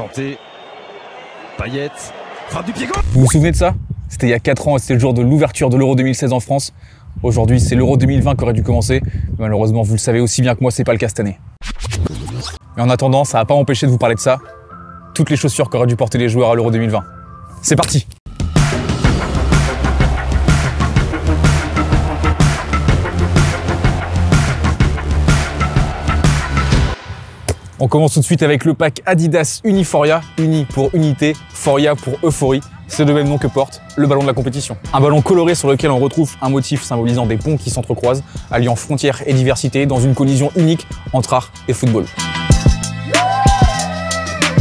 Kanté, Payet, frappe du pied gauche. Vous vous souvenez de ça? C'était il y a 4 ans et c'était le jour de l'ouverture de l'Euro 2016 en France. Aujourd'hui, c'est l'Euro 2020 qui aurait dû commencer. Mais malheureusement, vous le savez aussi bien que moi, c'est pas le cas cette année. Mais en attendant, ça va pas empêché de vous parler de ça. Toutes les chaussures qu'auraient dû porter les joueurs à l'Euro 2020. C'est parti! On commence tout de suite avec le pack Adidas Uniforia, Uni pour unité, Foria pour euphorie. C'est le même nom que porte le ballon de la compétition. Un ballon coloré sur lequel on retrouve un motif symbolisant des ponts qui s'entrecroisent, alliant frontières et diversité dans une collision unique entre art et football.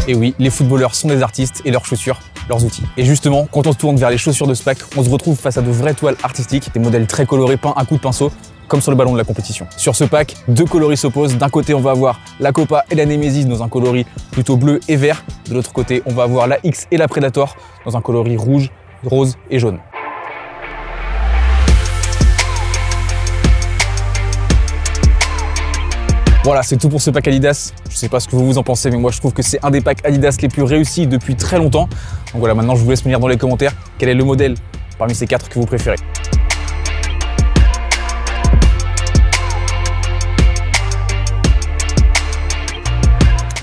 Et oui, les footballeurs sont des artistes et leurs chaussures, leurs outils. Et justement, quand on se tourne vers les chaussures de ce pack, on se retrouve face à de vraies toiles artistiques, des modèles très colorés peints à coups de pinceau, comme sur le ballon de la compétition. Sur ce pack, deux coloris s'opposent. D'un côté, on va avoir la Copa et la Nemesis dans un coloris plutôt bleu et vert. De l'autre côté, on va avoir la X et la Predator dans un coloris rouge, rose et jaune. Voilà, c'est tout pour ce pack Adidas. Je sais pas ce que vous en pensez, mais moi je trouve que c'est un des packs Adidas les plus réussis depuis très longtemps. Donc voilà, maintenant je vous laisse me dire dans les commentaires quel est le modèle parmi ces 4 que vous préférez.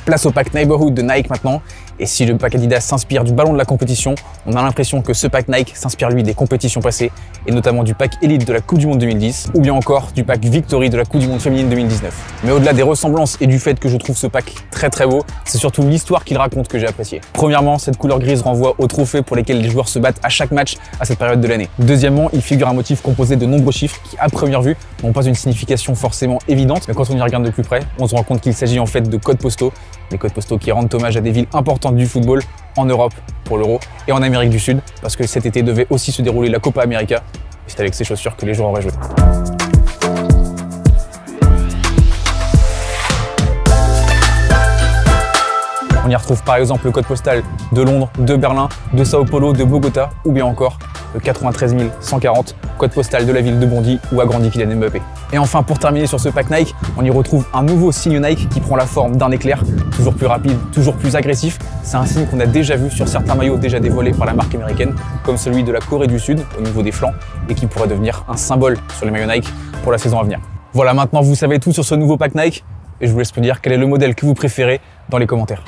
Place au pack Neighborhood de Nike maintenant. Et si le pack Adidas s'inspire du ballon de la compétition, on a l'impression que ce pack Nike s'inspire lui des compétitions passées, et notamment du pack Elite de la Coupe du Monde 2010, ou bien encore du pack Victory de la Coupe du Monde féminine 2019. Mais au-delà des ressemblances et du fait que je trouve ce pack très beau, c'est surtout l'histoire qu'il raconte que j'ai apprécié. Premièrement, cette couleur grise renvoie aux trophées pour lesquels les joueurs se battent à chaque match à cette période de l'année. Deuxièmement, il figure un motif composé de nombreux chiffres qui, à première vue, n'ont pas une signification forcément évidente, mais quand on y regarde de plus près, on se rend compte qu'il s'agit en fait de codes postaux, des codes postaux qui rendent hommage à des villes importantes du football en Europe pour l'Euro et en Amérique du Sud, parce que cet été devait aussi se dérouler la Copa América, et c'est avec ces chaussures que les joueurs auraient joué. On y retrouve par exemple le code postal de Londres, de Berlin, de Sao Paulo, de Bogota, ou bien encore le 93 140, code postal de la ville de Bondy où a grandi Kylian Mbappé. Et enfin, pour terminer sur ce pack Nike, on y retrouve un nouveau signe Nike qui prend la forme d'un éclair, toujours plus rapide, toujours plus agressif. C'est un signe qu'on a déjà vu sur certains maillots déjà dévoilés par la marque américaine, comme celui de la Corée du Sud au niveau des flancs, et qui pourrait devenir un symbole sur les maillots Nike pour la saison à venir. Voilà, maintenant vous savez tout sur ce nouveau pack Nike, et je vous laisse me dire quel est le modèle que vous préférez dans les commentaires.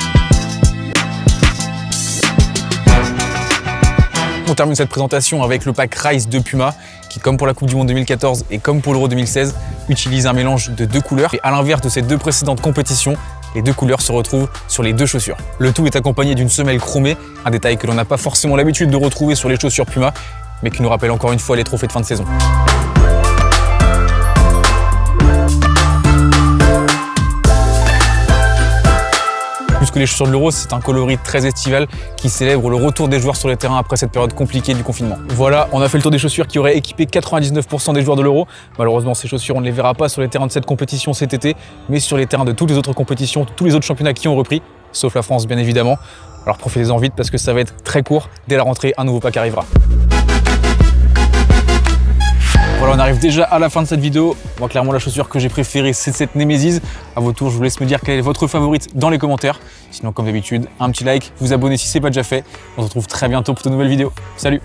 On termine cette présentation avec le pack Rise de Puma qui, comme pour la Coupe du Monde 2014 et comme pour l'Euro 2016, utilise un mélange de deux couleurs. Et à l'inverse de ces deux précédentes compétitions, les deux couleurs se retrouvent sur les deux chaussures. Le tout est accompagné d'une semelle chromée, un détail que l'on n'a pas forcément l'habitude de retrouver sur les chaussures Puma, mais qui nous rappelle encore une fois les trophées de fin de saison. Plus que les chaussures de l'Euro, c'est un coloris très estival qui célèbre le retour des joueurs sur les terrains après cette période compliquée du confinement. Voilà, on a fait le tour des chaussures qui auraient équipé 99% des joueurs de l'Euro. Malheureusement, ces chaussures, on ne les verra pas sur les terrains de cette compétition cet été, mais sur les terrains de toutes les autres compétitions, tous les autres championnats qui ont repris, sauf la France bien évidemment. Alors profitez-en vite parce que ça va être très court. Dès la rentrée, un nouveau pack arrivera. Voilà, on arrive déjà à la fin de cette vidéo. Moi, clairement, la chaussure que j'ai préférée, c'est cette Nemesis. À votre tour, je vous laisse me dire quelle est votre favorite dans les commentaires. Sinon, comme d'habitude, un petit like, vous abonner si ce n'est pas déjà fait. On se retrouve très bientôt pour de nouvelles vidéos. Salut!